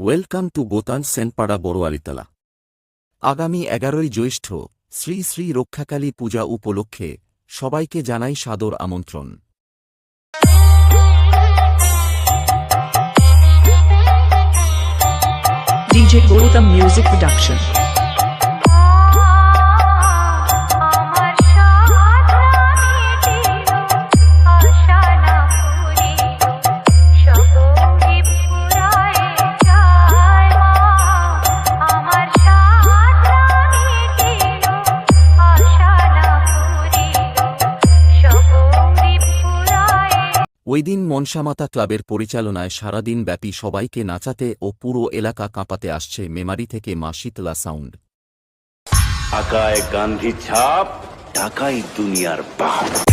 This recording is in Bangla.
Welcome to Gotan Senpara Baroyaritala. আগামী 11ই জ্যৈষ্ঠ শ্রী শ্রী রক্ষাকালী পূজা উপলক্ষে সবাইকে জানাই সাদর আমন্ত্রণ। DJ Gautam Music Production. ওইদিন মনসামাতা ক্লাবের পরিচালনায় সারাদিন ব্যাপী সবাইকে নাচাতে ও পুরো এলাকা কাঁপাতে আসছে মেমারি থেকে মা শীতলা সাউন্ড। আকায় গান্ধী ছাপ, ঢাকাই দুনিয়ার বাপ।